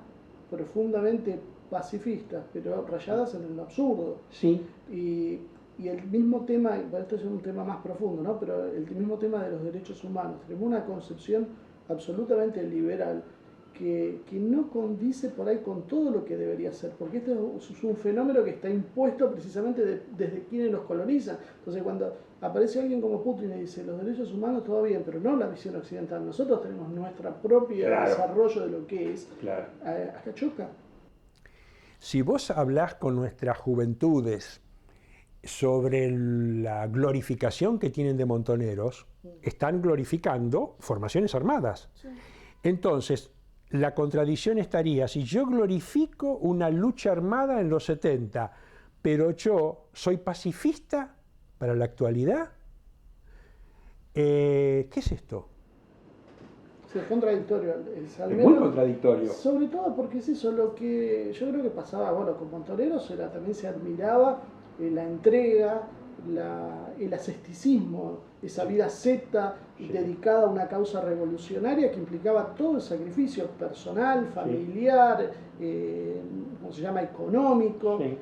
profundamente pacifistas, pero rayadas en el absurdo. Sí. Y el mismo tema, esto es un tema más profundo, ¿no? Pero el mismo tema de los derechos humanos. Tenemos una concepción absolutamente liberal que no condice por ahí con todo lo que debería ser, porque este es un fenómeno que está impuesto precisamente desde quienes los colonizan. Entonces cuando aparece alguien como Putin y dice los derechos humanos todo bien, pero no la visión occidental, nosotros tenemos nuestro propio desarrollo de lo que es, acá choca. Si vos hablás con nuestras juventudes sobre la glorificación que tienen de montoneros, están glorificando formaciones armadas. Sí. Entonces, la contradicción estaría, si yo glorifico una lucha armada en los 70, pero yo soy pacifista para la actualidad, ¿qué es esto? Sí, es contradictorio. Es muy contradictorio. Sobre todo porque es eso lo que yo creo que pasaba, bueno, con Montoneros también se admiraba la entrega, el asceticismo, esa vida asceta dedicada a una causa revolucionaria que implicaba todo el sacrificio personal, familiar, ¿cómo se llama?, económico. Sí.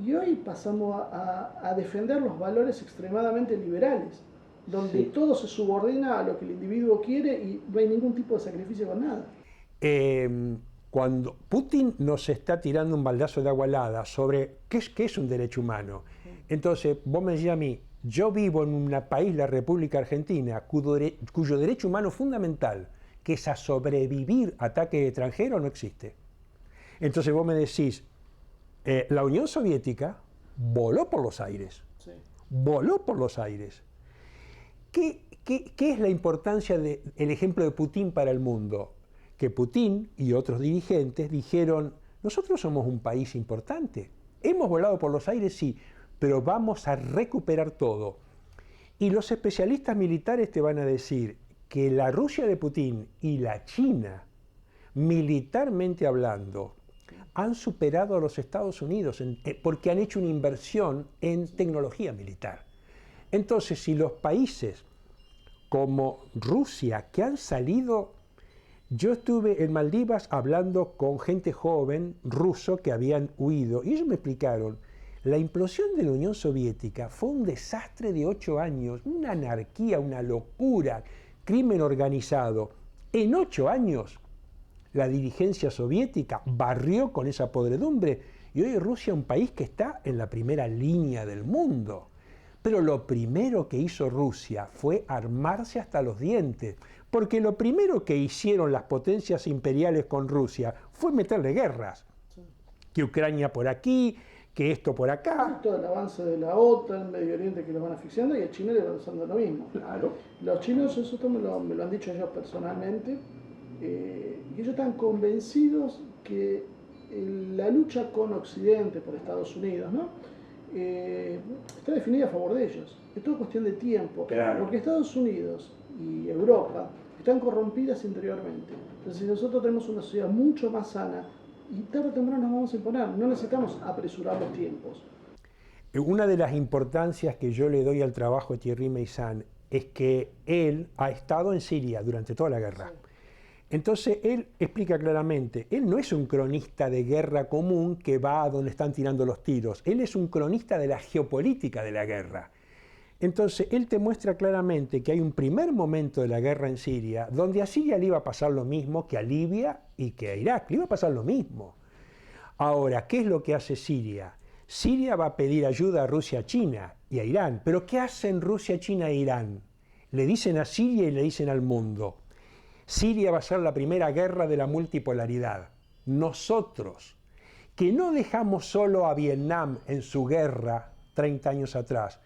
Y hoy pasamos a defender los valores extremadamente liberales, donde todo se subordina a lo que el individuo quiere y no hay ningún tipo de sacrificio con nada. Cuando Putin nos está tirando un baldazo de agua helada sobre qué es un derecho humano, entonces vos me decís a mí, yo vivo en un país, la República Argentina, cuyo derecho humano fundamental, que es a sobrevivir a ataques extranjeros, no existe. Entonces vos me decís, la Unión Soviética voló por los aires, voló por los aires. ¿Qué es la importancia del ejemplo de Putin para el mundo? Que Putin y otros dirigentes dijeron, nosotros somos un país importante, hemos volado por los aires, sí, pero vamos a recuperar todo. Y los especialistas militares te van a decir que la Rusia de Putin y la China, militarmente hablando, han superado a los Estados Unidos porque han hecho una inversión en tecnología militar. Entonces, si los países como Rusia, que han salido... Yo estuve en Maldivas hablando con gente joven ruso que habían huido y ellos me explicaron, la implosión de la Unión Soviética fue un desastre de 8 años, una anarquía, una locura, crimen organizado. En 8 años la dirigencia soviética barrió con esa podredumbre y hoy Rusia es un país que está en la primera línea del mundo. Pero lo primero que hizo Rusia fue armarse hasta los dientes, porque lo primero que hicieron las potencias imperiales con Rusia fue meterle guerras. Sí. Que Ucrania por aquí, que esto por acá. Todo el avance de la OTAN, Medio Oriente, que los van asfixiando, y a China le van usando lo mismo. Claro. Los chinos, eso me lo han dicho ellos personalmente, y ellos están convencidos que la lucha con Occidente por Estados Unidos, ¿no?, está definida a favor de ellos. Es todo cuestión de tiempo, claro. Porque Estados Unidos y Europa están corrompidas interiormente. Entonces, si nosotros tenemos una sociedad mucho más sana, y tarde o temprano nos vamos a imponer, no necesitamos apresurar los tiempos. Una de las importancias que yo le doy al trabajo de Thierry Meyssan es que él ha estado en Siria durante toda la guerra. Sí. Entonces él explica claramente, él no es un cronista de guerra común que va a donde están tirando los tiros, él es un cronista de la geopolítica de la guerra. Entonces él te muestra claramente que hay un primer momento de la guerra en Siria donde a Siria le iba a pasar lo mismo que a Libia y que a Irak, le iba a pasar lo mismo. Ahora, ¿qué es lo que hace Siria? Siria va a pedir ayuda a Rusia, China y a Irán, pero ¿qué hacen Rusia, China e Irán? Le dicen a Siria y le dicen al mundo, Siria va a ser la primera guerra de la multipolaridad. Nosotros, que no dejamos solo a Vietnam en su guerra 30 años atrás,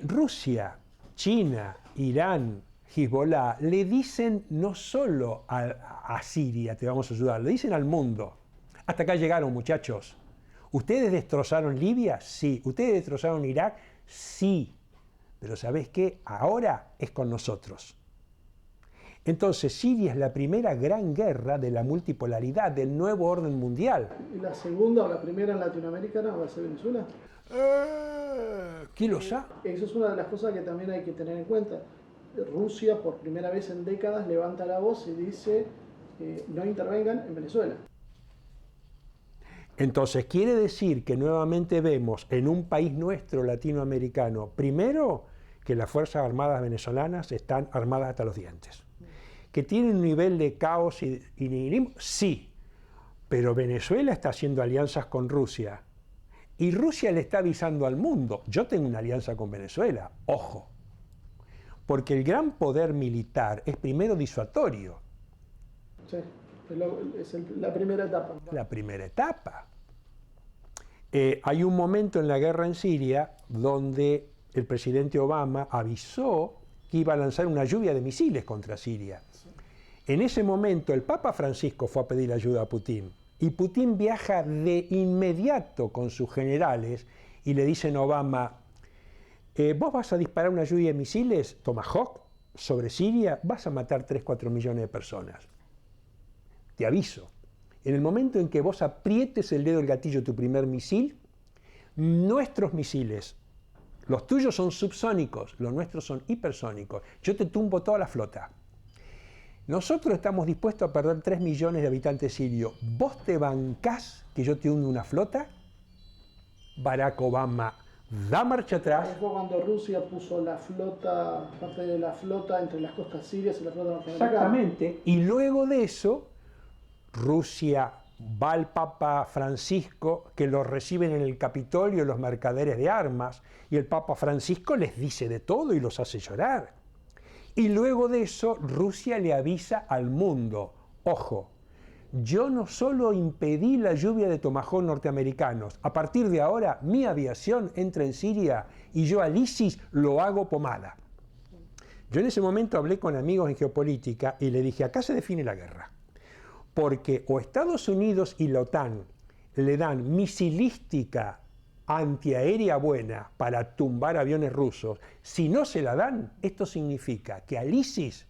Rusia, China, Irán, Hezbollah, le dicen no solo a Siria, te vamos a ayudar, le dicen al mundo. Hasta acá llegaron, muchachos. ¿Ustedes destrozaron Libia? Sí. ¿Ustedes destrozaron Irak? Sí. Pero ¿sabés qué? Ahora es con nosotros. Entonces, Siria es la primera gran guerra de la multipolaridad, del nuevo orden mundial. ¿Y la segunda o la primera en Latinoamérica no va a ser Venezuela? ¿Quién lo sabe? Eso es una de las cosas que también hay que tener en cuenta. Rusia, por primera vez en décadas, levanta la voz y dice no intervengan en Venezuela. Entonces, quiere decir que nuevamente vemos en un país nuestro latinoamericano, primero, que las Fuerzas Armadas venezolanas están armadas hasta los dientes. ¿Que tienen un nivel de caos y nihilismo? Sí, pero Venezuela está haciendo alianzas con Rusia y Rusia le está avisando al mundo, yo tengo una alianza con Venezuela, ojo, porque el gran poder militar es primero disuasorio. Sí, es la primera etapa. La primera etapa. Hay un momento en la guerra en Siria donde el presidente Obama avisó que iba a lanzar una lluvia de misiles contra Siria. En ese momento el Papa Francisco fue a pedir ayuda a Putin y Putin viaja de inmediato con sus generales y le dicen a Obama, vos vas a disparar una lluvia de misiles, Tomahawk, sobre Siria, vas a matar 3-4 millones de personas. Te aviso, en el momento en que vos aprietes el dedo del gatillo de tu primer misil, nuestros misiles, los tuyos son subsónicos, los nuestros son hipersónicos, yo te tumbo toda la flota. Nosotros estamos dispuestos a perder 3 millones de habitantes sirios. ¿Vos te bancás que yo te hundo una flota? Barack Obama da marcha atrás. Fue cuando Rusia puso la flota, parte de la flota entre las costas sirias y la flota norteamericana. Exactamente. Y luego de eso, Rusia va al Papa Francisco, que lo reciben en el Capitolio los mercaderes de armas, y el Papa Francisco les dice de todo y los hace llorar. Y luego de eso, Rusia le avisa al mundo, ojo, yo no solo impedí la lluvia de Tomahawk norteamericanos, a partir de ahora mi aviación entra en Siria y yo al ISIS lo hago pomada. Yo en ese momento hablé con amigos en geopolítica y le dije, acá se define la guerra, porque o Estados Unidos y la OTAN le dan misilística antiaérea buena para tumbar aviones rusos, si no se la dan, esto significa que al ISIS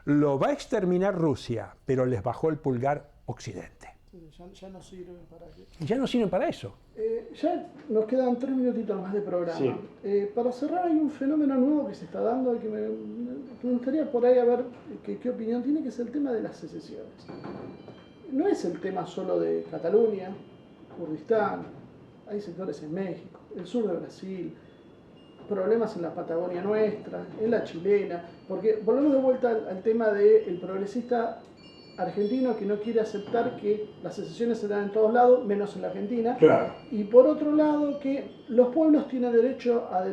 lo va a exterminar Rusia, pero les bajó el pulgar Occidente. Sí, ya no sirven para qué. Ya no sirven para eso. Ya nos quedan 3 minutitos más de programa. Sí. Para cerrar, hay un fenómeno nuevo que se está dando y que me gustaría por ahí a ver qué opinión tiene, que es el tema de las secesiones. No es el tema solo de Cataluña, Kurdistán, hay sectores en México, el sur de Brasil, problemas en la Patagonia nuestra, en la chilena, porque volvemos de vuelta al tema del progresista argentino que no quiere aceptar que las secesiones se dan en todos lados, menos en la Argentina. Claro. Y por otro lado, que los pueblos tienen derecho a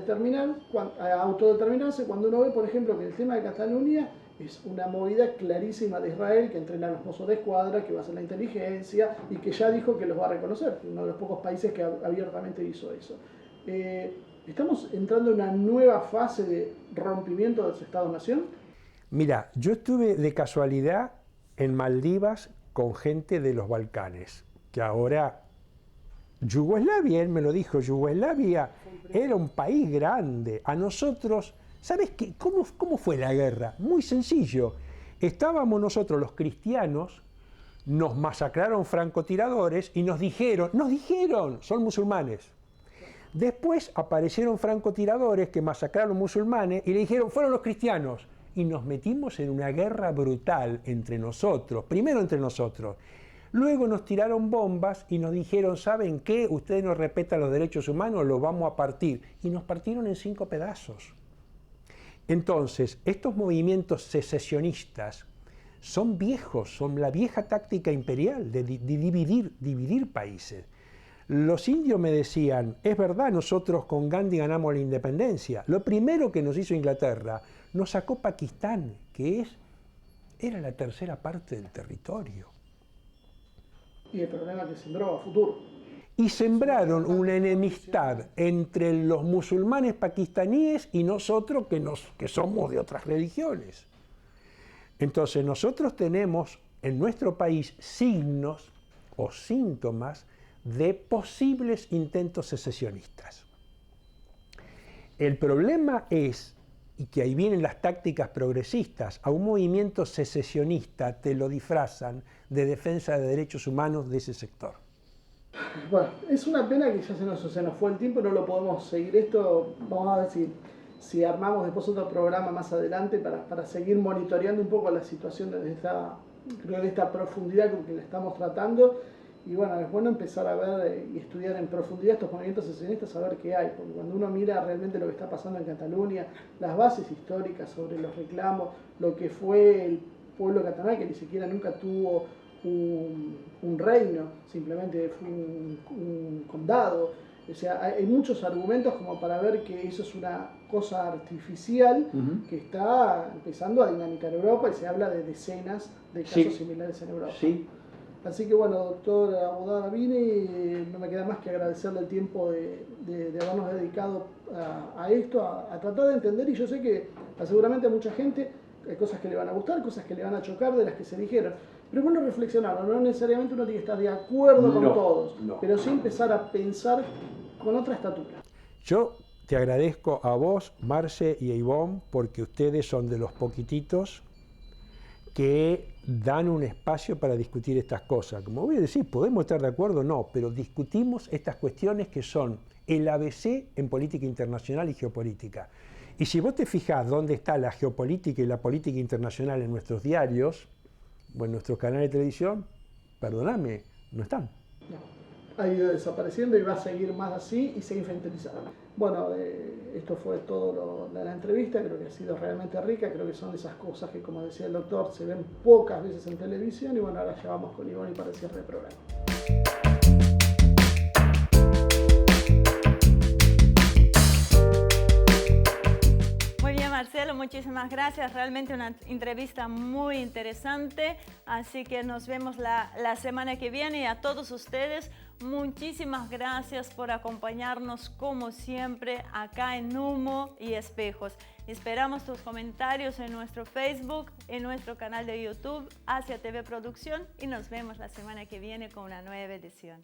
autodeterminarse, cuando uno ve, por ejemplo, que el tema de Cataluña es una movida clarísima de Israel, que entrena a los mozos de escuadra, que va a hacer la inteligencia y que ya dijo que los va a reconocer, uno de los pocos países que abiertamente hizo eso. ¿Estamos entrando en una nueva fase de rompimiento de los Estados-nación? Mira, yo estuve de casualidad en Maldivas con gente de los Balcanes, que ahora Yugoslavia, él me lo dijo, Yugoslavia era un país grande. A nosotros, ¿sabes qué? ¿Cómo fue la guerra? Muy sencillo. Estábamos nosotros los cristianos, nos masacraron francotiradores y nos dijeron, son musulmanes. Después aparecieron francotiradores que masacraron musulmanes y le dijeron, fueron los cristianos. Y nos metimos en una guerra brutal entre nosotros, primero entre nosotros. Luego nos tiraron bombas y nos dijeron, ¿saben qué? Ustedes no respetan los derechos humanos, los vamos a partir. Y nos partieron en 5 pedazos. Entonces, estos movimientos secesionistas son viejos, son la vieja táctica imperial de dividir países. Los indios me decían, es verdad, nosotros con Gandhi ganamos la independencia. Lo primero que nos hizo Inglaterra, nos sacó Pakistán, que era la 3ª parte del territorio. Y el problema que sembró a futuro. Y sembraron una enemistad entre los musulmanes pakistaníes y nosotros que somos de otras religiones. Entonces nosotros tenemos en nuestro país signos o síntomas de posibles intentos secesionistas. El problema es, y que ahí vienen las tácticas progresistas, a un movimiento secesionista te lo disfrazan de defensa de derechos humanos de ese sector. Bueno, es una pena que ya se nos fue el tiempo, no lo podemos seguir esto. Vamos a ver si armamos después otro programa más adelante para seguir monitoreando un poco la situación de esta profundidad con que la estamos tratando. Y bueno, es bueno empezar a ver y estudiar en profundidad estos movimientos secesionistas, a ver qué hay, porque cuando uno mira realmente lo que está pasando en Cataluña, las bases históricas sobre los reclamos, lo que fue el pueblo catalán, que ni siquiera nunca tuvo un reino, simplemente fue un condado. O sea, hay muchos argumentos como para ver que eso es una cosa artificial que está empezando a dinamitar Europa, y se habla de decenas de casos similares en Europa. Sí. Así que bueno, doctor Abodá Bini, no me queda más que agradecerle el tiempo de habernos dedicado a esto, a tratar de entender, y yo sé que seguramente a mucha gente hay cosas que le van a gustar, cosas que le van a chocar de las que se dijeron. Pero es bueno reflexionarlo, no necesariamente uno tiene que estar de acuerdo con todos, pero sí empezar a pensar con otra estatura. Yo te agradezco a vos, Marce y a Ivonne, porque ustedes son de los poquititos que dan un espacio para discutir estas cosas. Como voy a decir, podemos estar de acuerdo, no, pero discutimos estas cuestiones que son el ABC en política internacional y geopolítica. Y si vos te fijás dónde está la geopolítica y la política internacional en nuestros diarios, o en nuestros canales de televisión, perdóname, no están. No, ha ido desapareciendo y va a seguir más así y se infantilizando. Bueno, esto fue todo la entrevista, creo que ha sido realmente rica, creo que son de esas cosas que, como decía el doctor, se ven pocas veces en televisión, y bueno, ahora ya vamos con Ivonne para el cierre del programa. Marcelo, muchísimas gracias, realmente una entrevista muy interesante, así que nos vemos la semana que viene, y a todos ustedes, muchísimas gracias por acompañarnos como siempre acá en Humo y Espejos. Esperamos tus comentarios en nuestro Facebook, en nuestro canal de YouTube, Asia TV Producción, y nos vemos la semana que viene con una nueva edición.